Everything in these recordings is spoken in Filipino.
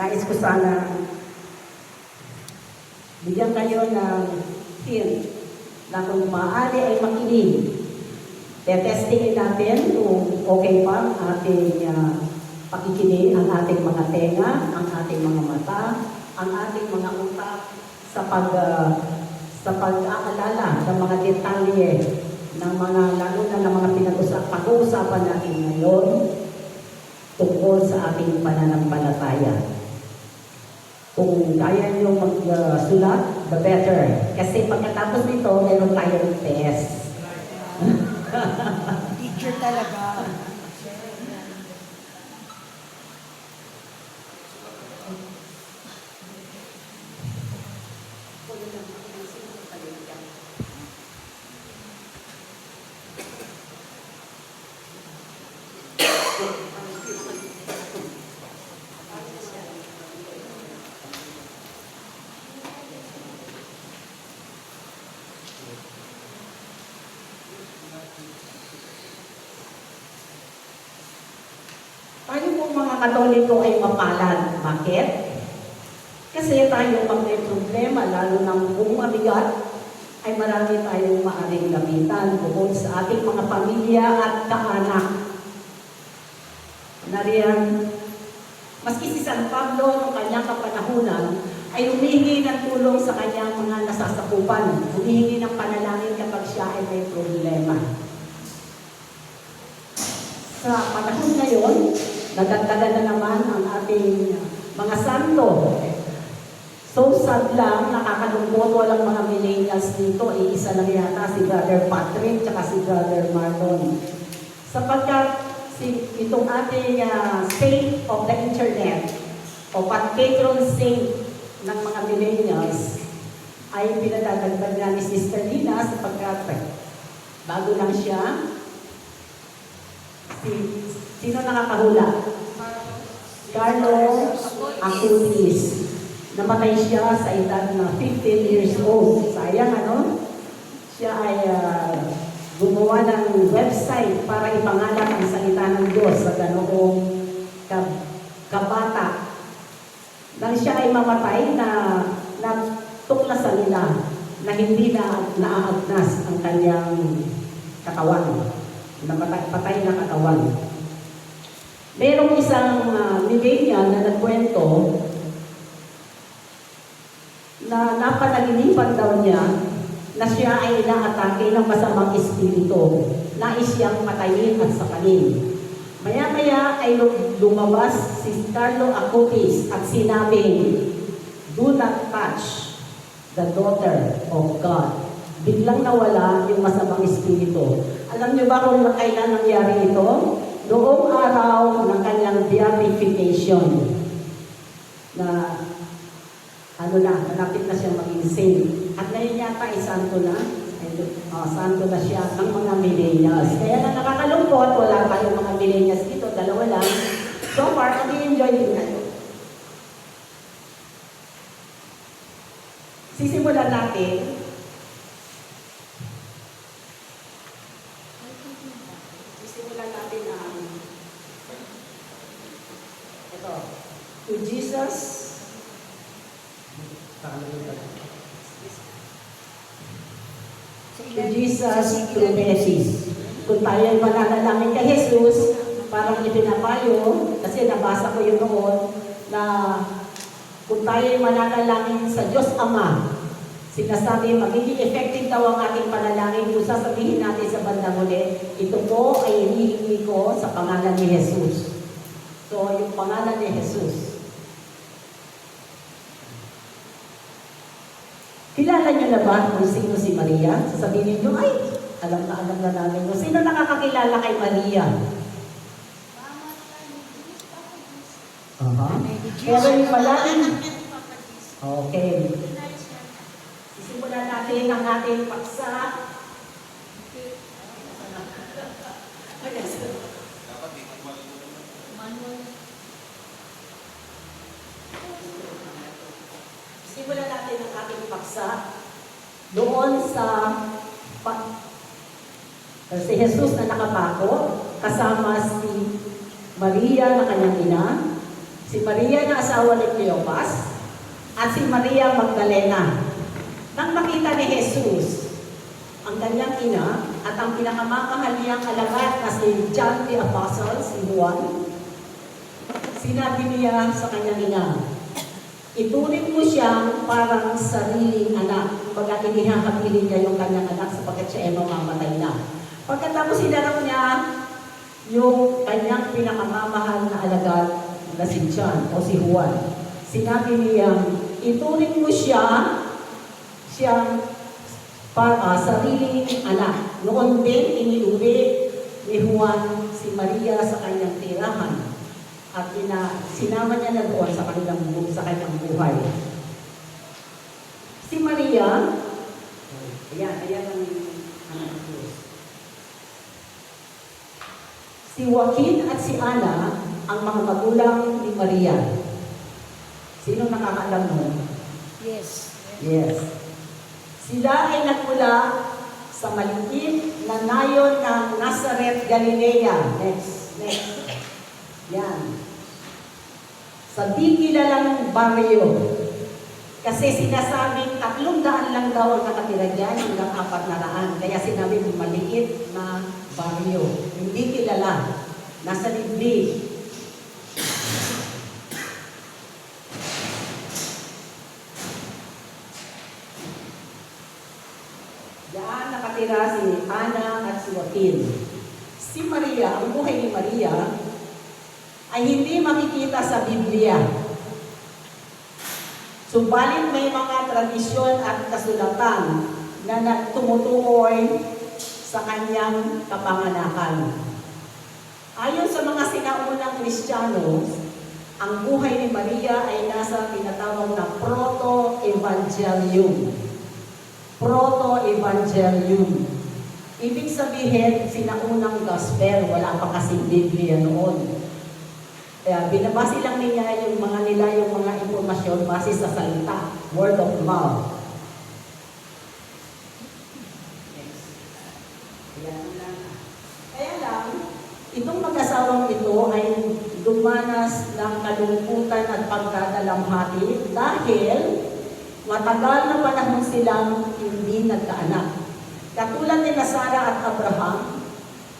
Nais ko sana bigyan kayo ng hint na kung maaari ay makinig. Tetestingin natin kung okay pa ang ating pakikinig, ang ating mga tenga, ang ating mga mata, ang ating mga utak sa pag-aalala ng mga detalye ng mga lalo na ng mga pag-uusapan natin ngayon tungkol sa ating pananampalataya. Kung kaya nyo magsulat, the better. Kasi pagkatapos nito, meron tayong test. Teacher talaga. Tayo pong mga Katoliko ay mapalad. Bakit? Kasi tayo pag may problema, lalo ng kung mabigat, ay marami tayong maaring lapitan bukod sa ating mga pamilya at kaanak. Nariyan, maski si San Pablo noong kanyang kapanahunan, ay humihingi ng tulong sa kanyang mga nasasakupan. Humihingi ng panalangin kapag siya ay may problema. Sa panahon ngayon, nagdagdagan na naman ang ating mga santo. So sad lang, nakakalungkot, walang mga millennials dito. Iisa lang yata si Brother Patrick at si Brother Marlon. Sapagkat itong ating saint of the internet o patron saint ng mga millennials ay pinadadagdag na ni Sister Lina sapagkat bago lang siya. Sino nakakahula? Carlo Acutis. Namatay siya sa edad na 15 years old. Sayang, ano? Siya ay gumawa ng website para ipangalan ang salita ng Diyos sa ganoong kabata. Nang siya ay mamatay na tuklasan nila na hindi na naaagnas ang kanyang katawan. Patay na katawan. Merong isang millennial na nagkwento na napanaginipan daw niya na siya ay inaatake ng masamang espiritu. Nais siyang patayin at sakalin. Maya-maya ay lumabas si Carlo Acutis at sinabing, "Do not touch the daughter of God." Biglang nawala yung masamang espiritu. Alam niyo ba kung kailan nangyari ito? Noong araw ng kanyang beatification. Na malapit na siyang maging saint. At ngayon yata ay santo na. Santo na siya ng mga millennials. Kaya na nakakalungkot, wala tayong mga millennials dito, dalawa lang. So far, nag-i-enjoy din natin. Sisimulan natin. To Jesus, through Genesis. Kung tayo ay mananalangin kay Jesus, parang ipinapayo, kasi nabasa ko yun noon, na kung tayo ay mananalangin sa Diyos Ama, sinasabi, magiging effective daw ang ating panalangin kung sasabihin natin sa bandang huli, ito po ay hinihingi ko sa pangalan ni Jesus. So, yung pangalan ni Jesus. Kilala niyo na ba kung sino si Maria? Sasabihin niyo, ay, alam na namin. Sino nakakakilala kay Maria? Pero yung malalim. Okay. Sisimulan natin ang ating paksa. Simulan natin ang ating paksa doon sa si Jesus na nakapako, kasama si Maria na kanyang ina, Si Maria na asawa ni Cleopas at si Maria Magdalena. Nang makita ni Jesus ang kanyang ina at ang pinakamamahal niyang alagad na si John the Apostle, si Juan, sinabi niya sa kanyang ina, ituring mo siyang parang sariling anak. Kumbaga, inihahabilin niya yung kanyang anak sapagkat siya ay mamamatay na. Pagkatapos sinarap niya yung kanyang pinakamamahal na alagad na si John o si Juan. Sinabi niya, ituring mo siyang sariling anak. Noon din, iniuwi ni Juan si Maria sa kanyang tirahan at sinama niya na doon sa kanyang buhay. Si Maria, ayan ang Diyos. Si Joaquin at si Ana, ang mga magulang ni Maria. Sino nakakaalam mo? Yes. Yes. Sila ay nagmula sa maliit na nayon ng Nazareth, Galilea. Next. Yan. Sa di kilalang baryo. Kasi sinasabing 300 lang daw ang nakatira dyan hanggang 400. Kaya sinabi maliit na baryo. Hindi kilala. Nasa liblib. Diyan nakatira si Ana at si Joaquin. Si Maria, ang buhay ni Maria, ay hindi makikita sa Biblia. Subalit may mga tradisyon at kasulatan na tumutukoy sa kanyang kapanganakan. Ayon sa mga sinaunang Kristiyano, ang buhay ni Maria ay nasa tinatawag na proto-evangelium. Proto-evangelium. Ibig sabihin, sinaunang gospel, wala pa kasing Biblia noon. Kaya binabase lang nila yung mga impormasyon base sa salita, word of mouth. Kaya lang, itong mag-asawang ito ay dumanas ng kalungkutan at pagdadalamhati dahil matagal na panahon silang hindi nagkaanak. Katulad ni Sarah at Abraham,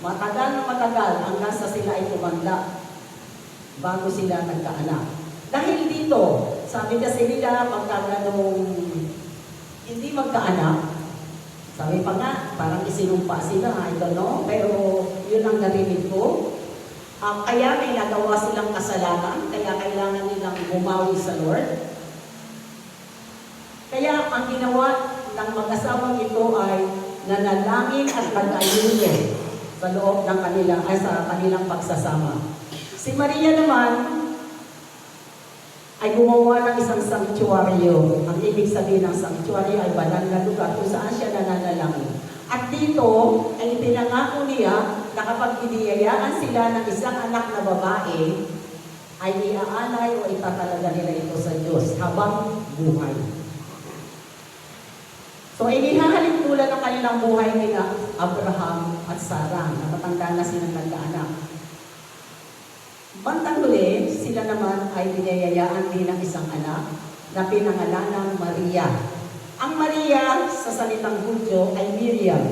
matagal hanggang sa sila ay tumanda bago sila nagkaanak. Dahil dito, sabi kasi nila pagkaganong hindi magkaanak, sabi pa nga, parang isinumpa sila, I don't know, pero yun ang narinig ko. Kaya may nagawa silang kasalanan, kaya kailangan nilang bumawi sa Lord. Kaya ang ginawa ng mag-asawang ito ay nanalangin at nag-ayuno sa loob ng sa kanilang pagsasama. Si Maria naman ay gumawa ng isang sanctuaryo. Ang ibig sabihin ng sanctuaryo ay banal na lugar kung saan siya nananalangin. At dito ay pinangako niya na kapag iniyayaan sila ng isang anak na babae, ay iaanay o itatalaga nila ito sa Diyos habang buhay. So, inihahalin tulad ng kanilang buhay nila Abraham at Sarah na matanda na silang nagkaanak. Bandang huli, sila naman ay biniyayaan din ng isang anak na pinangalanang Maria. Ang Maria sa salitang Hudyo ay Miriam,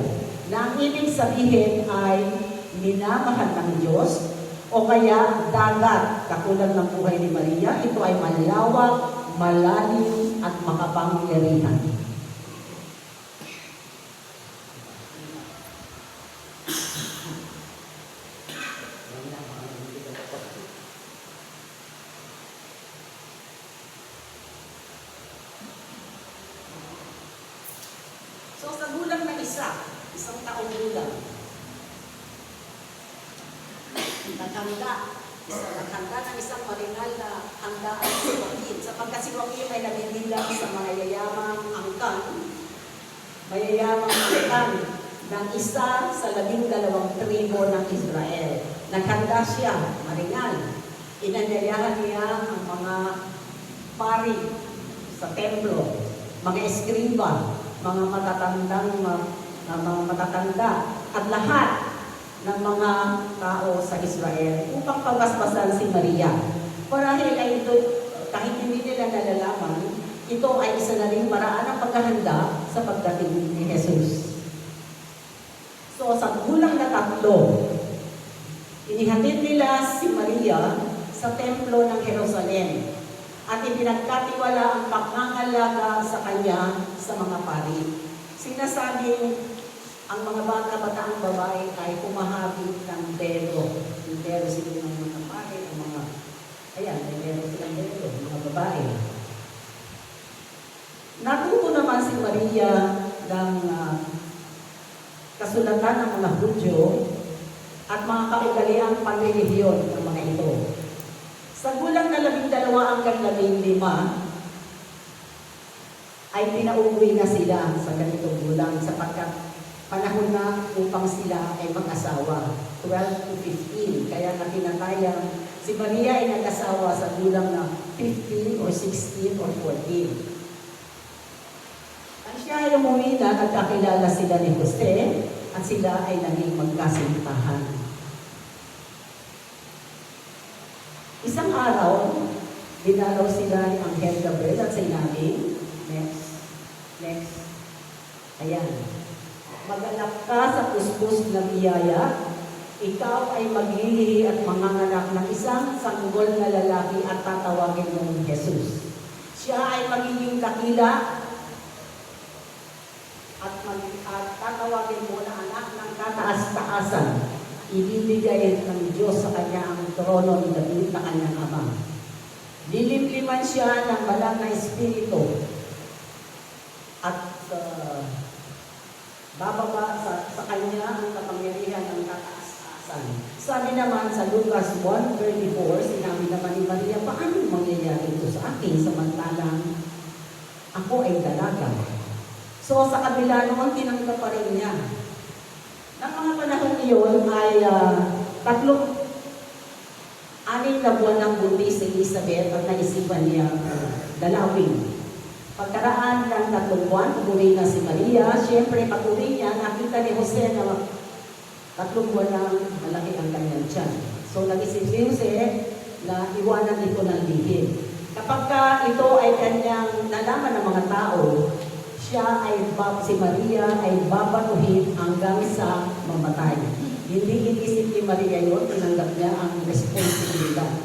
na ang ibig sabihin ay minamahal ng Diyos o kaya dagat. Katulad ng buhay ni Maria, ito ay malawak, malalim at makapangyarihan. So sa gulang na isang taong gulang, naghanda ng isang marinal na handaan si Joaquin. Sapagkat si Joaquin ay nabibilang sa mga yayamang angkan ng isa sa 12 tribo ng Israel. Naghanda siya, marinal. Inanyayahan niya ang mga pari sa templo, mga eskriba, mga matatanda at lahat ng mga tao sa Israel upang pagbasbasan si Maria. Marahil ay ito, kahit hindi nila nalalaman, ito ay isa na rin paraan ng paghahanda sa pagdating ni Jesus. So, sa gulang na tatlo, inihatid nila si Maria sa templo ng Jerusalem at ipinagkatiwala ang pangangalaga sa kanya sa mga pari. Sinasabing ang mga bataang babae ay kumahagit ng belo. Yung belo sila ng mga pari, ang mga, ayan, may belo silang belo, mga babae. Natuto naman si Maria ng kasulatan ng mga Hudyo at mga kaugaliang panrelihiyon ng mga ito. Sa gulang na 12 hanggang 15, ay pinauwi na sila sa ganitong gulang sapagkat panahon na upang sila ay mag-asawa, 12 to 15. Kaya na tinatayang si Maria ay nag-asawa sa gulang na 15 or 16 or 14. Ang siya ay umuwi na, nagkakilala sila ni Jose at sila ay naging magkasintahan. Isang araw, dinalaw sila ni Anghel Gabriel at sinabi, next, ayan, maganap ka sa puspos ng biyaya, ikaw ay maglilihi at manganganak ng isang sanggol na lalaki at tatawagin mong Jesus. Siya ay magiging dakila at tatawagin mo na anak ng kataas-taasan. Ibibigay ng Diyos sa kanya ang trono ni David na kanyang ama. Lilimliman siya ng banal na espiritu at bababa sa kanya ang kapangyarihan ng kataas-taasan. Sabi naman sa Lucas 1:34, sinabi naman ni Maria, paano mangyayari ito sa akin samantalang ako ay dalaga? So sa kabila noon, tinanggap pa rin niya. Nang mga panahon iyon ay 6 na buwan ng buntis si Elizabeth at naisipan niya dalawin. Pagkaraan ng 3 buwan, umuwi na si Maria. Siyempre, pag-uwi niya, nakita ni Jose na 3 buwan na malaki ang kanyang tiyan. So nag-isip si Jose na iwanan ito ng lihim. Kapag ito ay kanyang nalaman ng mga tao, si Maria ay babatuhin hanggang sa mamatay. Hindi inisip ni Maria yun, tinanggap niya ang responsibilidad.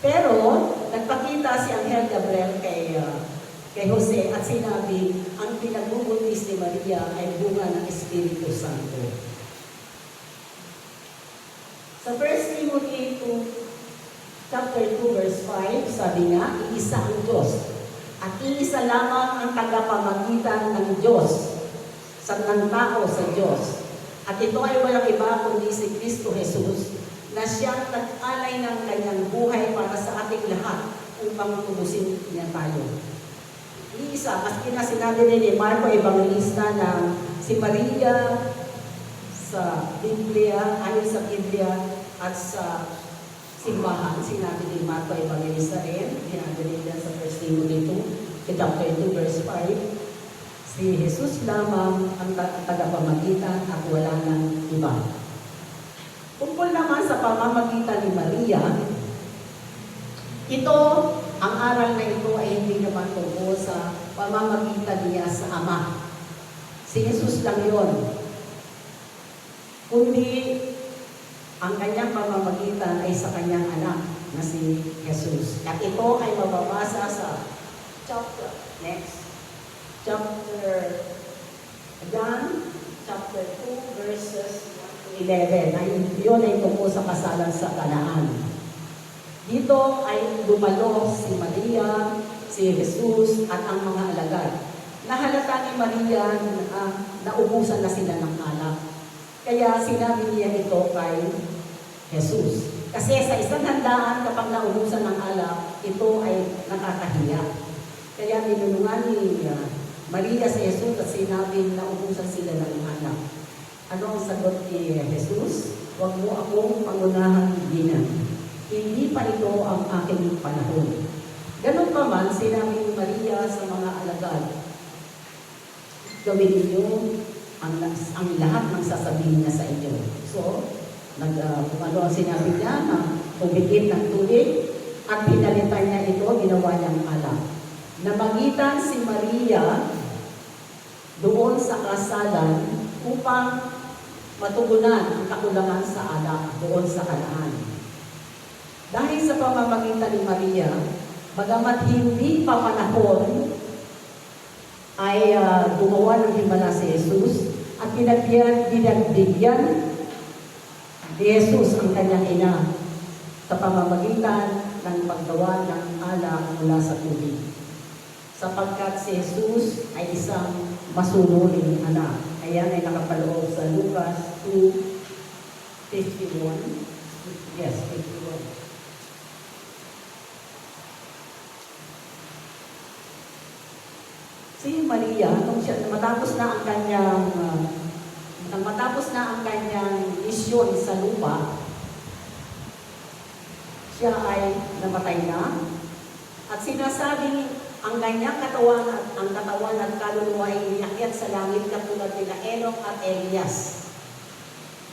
Pero, nagpakita si Anghel Gabriel kay Jose at sinabi, ang pinagbubuntis ni Maria ay bunga ng Espiritu Santo. Sa 1 Timothy 2, chapter 2, verse 5, sabi nga, iisa ang Diyos. At iisa lamang ang tagapamagitan ng Diyos ng tao sa Diyos. At ito ay walang iba kundi si Kristo Jesus na siyang nag-alay ng kanyang buhay para sa ating lahat upang tubusin niya tayo. Iisa, maski na sinabi ni Marco Evangelista na si Maria sa Biblia, ayon sa Biblia at sa simbahan, sinabi ni Marco Evangelista rin, ginagaling yan sa 1 Timothy 2, chapter 2, verse 5, si Jesus lamang ang tagapamagitan at wala nang iba. Tungkol naman sa pamamagitan ni Maria, ito, ang aral na ito ay hindi naman tungkol sa pamamagitan niya sa Ama. Si Jesus lang yon. Kundi, ang kanyang pamamagitan ay sa kanyang anak na si Jesus. At ito ay mababasa sa chapter John, chapter 2, verses 1 to 11. Yun ay tungkol sa kasalan sa Kanaan. Dito ay dumalo si Maria, si Jesus, at ang mga alagad. Nahalata ni Maria na naubusan na sila ng alak. Kaya sinabi niya ito kay Jesus. Kasi sa isang handaan, kapag naubusan ng alak, ito ay nakakahiya. Kaya tinulungan ni Maria si Jesus at sinabi na ubusan sila ng alak. Ano ang sagot ni Jesus? Huwag mo akong pangunahan binan. Hindi pa ito ang aking panahon. Ganun pa man, sinabi ni Maria sa mga alagad, gawin niyo ang lahat ng sasabihin niya sa inyo. So, kung ano ang sinabi niya na tumigil ng tubig, at pinalitan niya ito, ginawa niyang alak. Namagitan si Maria doon sa kasalan upang matugunan ang kakulangan sa alak doon sa Kanaan. Dahil sa pamamagitan ni Maria, bagamat hindi pa panahon, ay gumawa ng himala si Jesus at binigyan ni Jesus ang kanyang ina sa pamamagitan ng paggawa ng alak mula sa tubig. Sapagkat si Jesus ay isang masunuring anak. Ayan ay nakapaloob sa Lucas 2:51. Yes, 51. Si Maria, nung matapos na ang kanyang misyon sa lupa, siya ay namatay na. At sinasabing ang kanyang katawan at kaluluwa ay inakyat sa langit katulad nila Enoch at Elias.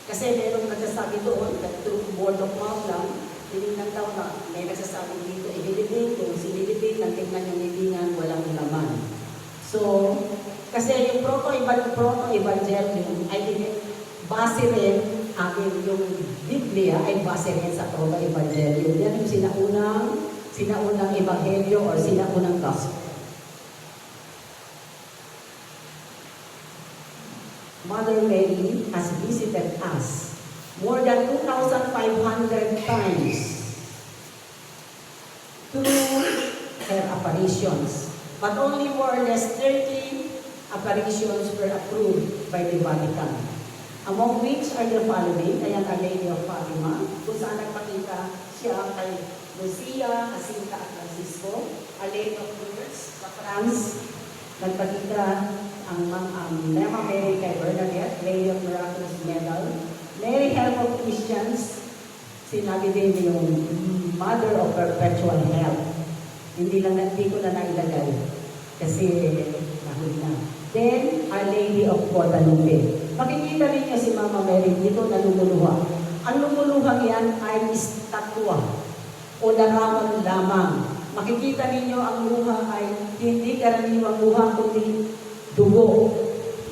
Kasi merong nagsasabi doon, through word of mouth lang, tinignan daw na may nagsasabi dito, ililibing, kung sinilibing, nagtignan yung libingan, walang laman. So, kasi yung proto-evangelium ay base rin, yung Biblia ay base rin sa proto-evangelium. Yan yung sinaunang ebanghelyo or sinaunang gospel. Mother Mary has visited us more than 2,500 times through her apparitions. But only more or less 30 apparitions were approved by the Vatican. Among which are the following, ayan Our Lady of Fatima, kung saan nagpakita siya kay Lucia, Jacinta at Francisco, Our Lady of Lourdes, sa France, nagpakita ang Mama Mary kay Bernadette, Lady of Miraculous Medal, Mary Help of Christians, sinabi din yung Mother of Perpetual Help. Hindi ko na nailagay kasi nahuli na. Then, Our Lady of Guadalupe. Makikita ninyo si Mama Mary dito na lumuluha. Ang lumuluhang yan ay estatwa o larawan lamang. Makikita ninyo ang luha ay hindi karaniwang luha kundi dugo.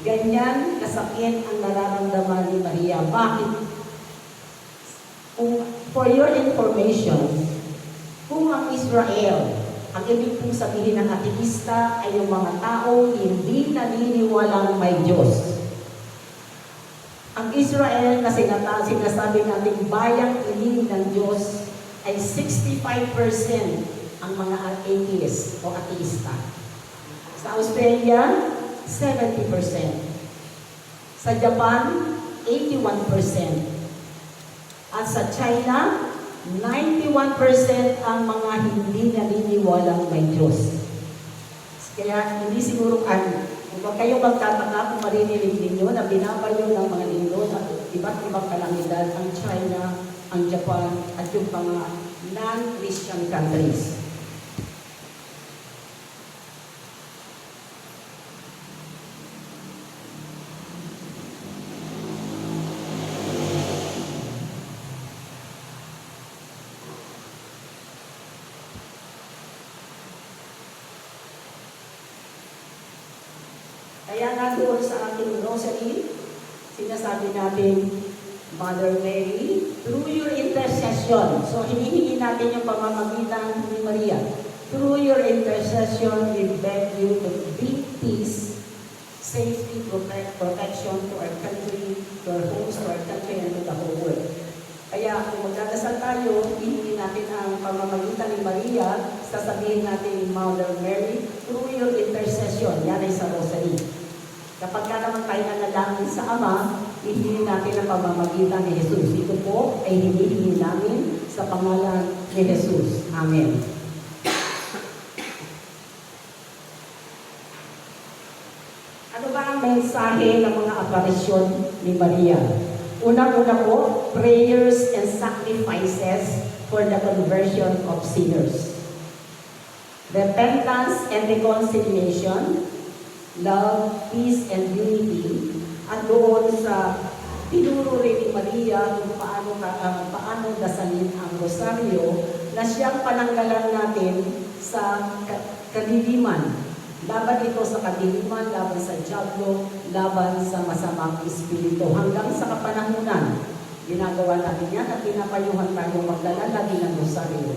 Ganyan kasakit ang nararamdaman ni Maria. Bakit? For your information, kung ang Israel, ang ibig pong sabihin ng ateista ay yung mga taong hindi naniniwalang may Diyos. Ang Israel na sinasabi natin bayang iling ng Diyos ay 65% ang mga atheist o ateista. Sa Australia, 70%. Sa Japan, 81%. At sa China, 91% ang mga hindi naniniwalang may Diyos. Kaya hindi siguro huwag kayong magtataka kung marinilig ninyo na binabayo ng mga linggo na iba't ibang kalamidad ang China, ang Japan, at yung mga non-Christian countries. Kaya nga doon sa ating rosary, sinasabi natin, Mother Mary, through your intercession. So, hinihingi natin yung pamamagitan ni Maria. Through your intercession, we beg you to bring peace, safety, protection to our country, to our homes, to our country, and to the whole world. Kaya kung magdadasal tayo, hihingi natin ang pamamagitan ni Maria, sasabihin natin, Mother Mary, through your intercession, yan ay sa rosary. Kapag ka naman tayo nanalangin sa Ama, hihingi natin ang pamamagitan ni Jesus. Ito po ay hinihingi namin sa pangalan ni Jesus. Amen. Ano ba ang mensahe ng mga aparisyon ni Maria? Unang-una po, prayers and sacrifices for the conversion of sinners. Repentance and reconciliation, love, peace, and unity. At doon sa tinuro rin ni Maria kung paano dasalin ang rosaryo na siyang pananggalan natin sa kadiliman. Laban ito sa kadiliman, laban sa dyablo, laban sa masamang espiritu. Hanggang sa kapanahunan, ginagawa natin yan at pinapayuhan tayo magdala lagi ng rosaryo.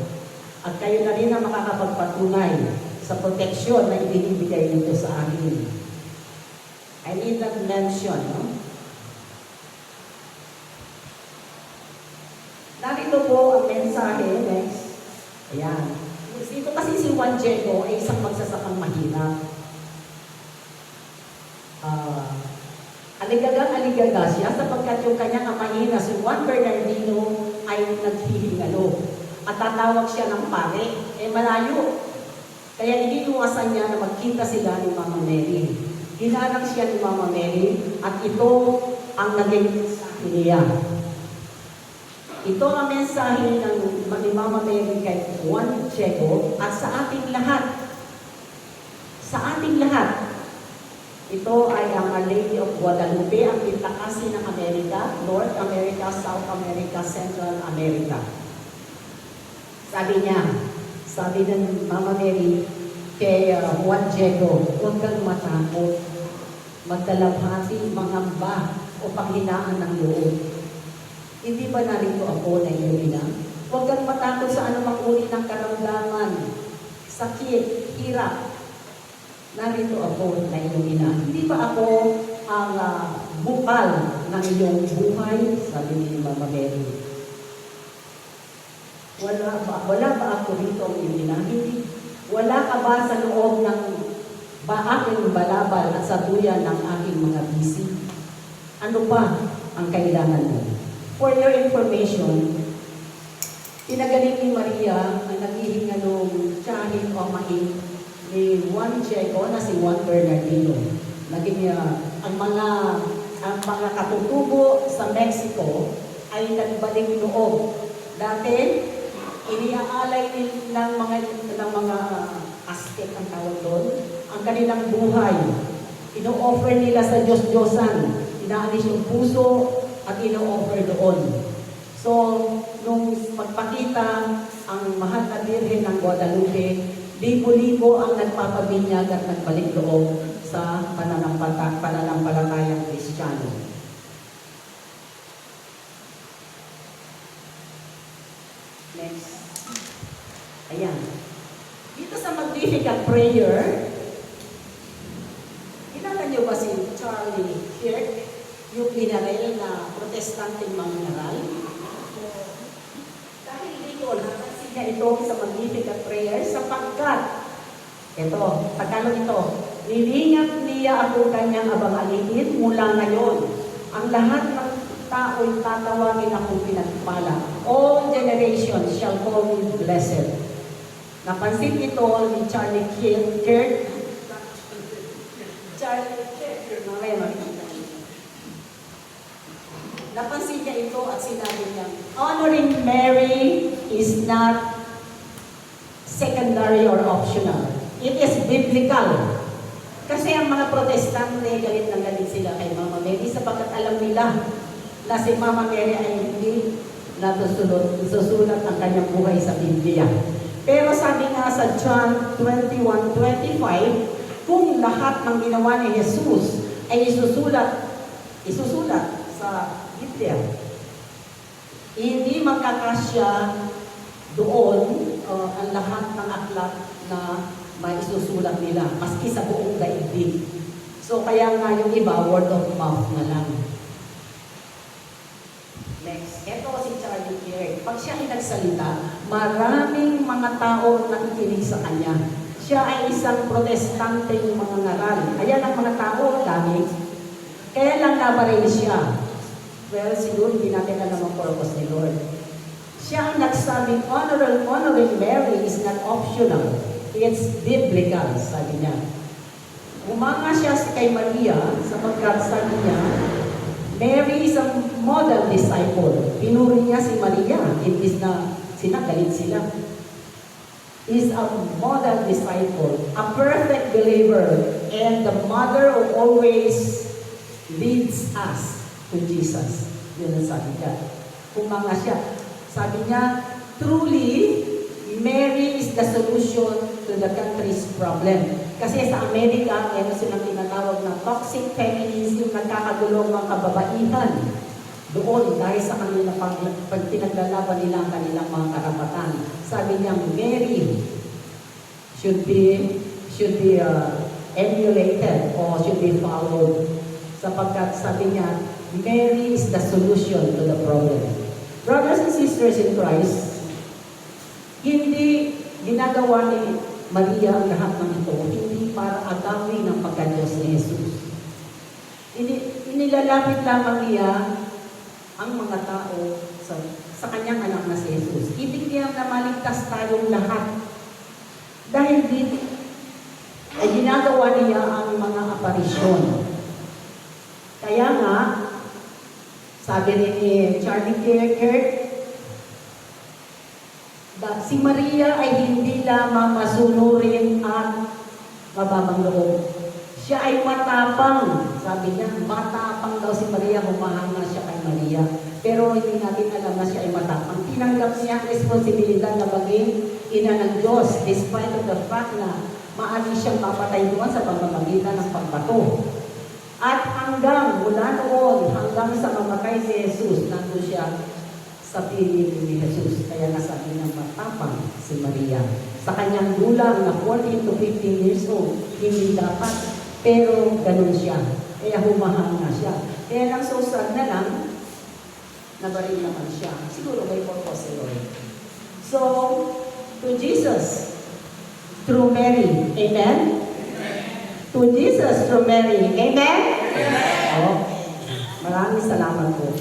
At kayo na rin ang makakapagpatunay sa proteksyon na ibinibigay nito sa akin. I need that mention, no? Narito po ang mensahe, next. Ayan. Dito kasi si Juan Diego ay isang magsasakang mahirap. Aligagang-aligaga siya sapagkat yung kanyang amahin na si Juan Bernardino ay naghihingalo. At tatawag siya ng pare, malayo. Kaya iniiwasan niya na magkita sila ni Mama Mary. Ginalang siya ni Mama Mary at ito ang naging mensahe niya. Ito ang mensahe ng ni Mama Mary kay Juan Diego at sa ating lahat. Sa ating lahat. Ito ay ang Lady of Guadalupe, ang pitakasin ng Amerika, North America, South America, Central America. Sabi niya, sabi ng Mama Mary kay Juan Diego, huwag kang matakot, magdalabhati, mangamba o panghinaan ng loob. Hindi ba narito ako na iyong ina? Huwag kang matakot sa anumang uri ng karamdaman, sakit, hirap. Narito ako na iyong ina. Hindi ba ako ang bukal ng iyong buhay? Sabi ni Mama Mary. Wala ba ako rito ang iyong ina? Hindi. Wala ka ba sa loob ng aking balabal at sa duyan ng aking mga bisi? Ano pa ang kailangan mo? For your information, pinagaling ni Maria ang naghihingalong tiyahin o mahin ni Juan Diego na si Juan Bernardino. Naging ang mga katutubo sa Mexico ay nagbalik loob. Dati, iniaalay ng mga Aztec ang tawag doon, ang kanilang buhay. Ino-offer nila sa Diyos-Diyosan. Inaalis yung puso at ino-offer doon. So, nung magpakita ang mahal na Birhen ng Guadalupe, libo-libo ang nagpapabinyag at nagbalik loob sa pananampalatayang Kristiyano. Next. Ayan. Dito sa Magnificat Prayer, kilala niyo ba si Charlie Kirk, yung minarel na protestanteng mangaral? Dahil dito, napansin niya ito sa Magnificat Prayer sapagkat, ito, Tagalog ito, nilingat niya ako kanyang abang-alitin mula ngayon. Ang lahat ng tao'y tatawagin akong pinagpala. All generations shall call me blessed. Napansin ito ni Charlie Kirk. Charlie Kirk, mamaya makikita. Napansin niya ito at sinabi niya, honoring Mary is not secondary or optional. It is biblical. Kasi ang mga protestante, galit na galit sila kay Mama Mary sapagkat alam nila na si Mama Mary ay hindi susulat ang kanyang buhay sa Biblia. Pero sabi nga sa John 21:25, kung lahat ng ginawa ni Jesus ay isusulat sa Biblia, hindi magkakasya doon ang lahat ng aklat na may isusulat nila, maski sa buong daigdig. So kaya nga yung iba, word of mouth na lang. Next, ito si Charlie Kirk. Pag siya ay nagsalita, maraming mga tao nakikinig sa kanya. Siya ay isang protestanteng mga ngaral. Ayan ang mga tao, dami. Kaya lang nabaril siya. Well, siguro hindi natin alam ang purpose ni Lord. Siya ang nagsabing, honoring Mary is not optional. It's biblical, sabi niya. Umanga siya kay Maria sapagkat sabi niya, Mary is a model disciple. Pinuri niya si Maria, imbis na sinagalit sila. Is a model disciple, a perfect believer, and the mother who always leads us to Jesus. Yun ang sabi niya. Kumanga siya. Sabi niya, truly, Mary is the solution to the country's problem. Kasi sa Amerika, meron silang tinatawag na toxic feminism, nagkakagulong mga kababaihan. Doon, dahil sa kanila pag pinaglalaban nila ang kanilang mga karapatan. Sabi niya, Mary should be emulated or should be followed. Sapagkat sabi niya, Mary is the solution to the problem. Brothers and sisters in Christ, hindi ginagawa ni Maria ang lahat ng ito, hindi para agawin ang pagka-Diyos ni Jesus. Inilalapit lamang niya ang mga tao sa kanyang anak na si Jesus. Ibig niya na maligtas tayong lahat. Dahil dito, ay ginagawa niya ang mga aparisyon. Kaya nga, sabi rin ni Charlie Kirk, si Maria ay hindi lamang masunurin at mababang loob. Siya ay matapang. Sabi niya, matapang daw si Maria, humahanga siya kay Maria. Pero hindi natin alam na siya ay matapang. Tinanggap niya ang responsibilidad na maging ina ng Diyos, despite of the fact na maaari siyang mapatay doon sa pamamagitan ng pagbato. At hanggang, mula noon, hanggang sa mamatay si Jesus, nandun siya sa piling ni Jesus. Kaya nasabi ng matapang si Maria. Sa kanyang gulang na 14 to 15 years old, hindi dapat. Pero ganun siya. Kaya humahanga siya. Kaya lang so sad na lang, nabaril naman siya. Siguro may purpose si Lord. So, to Jesus, through Mary. Amen? To Jesus, through Mary. Amen? Okay. Maraming salamat po.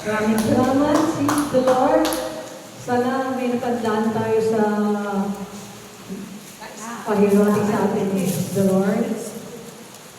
Maraming salamat, praise the Lord. Sana may natandaan tayo sa pahirati sa atin.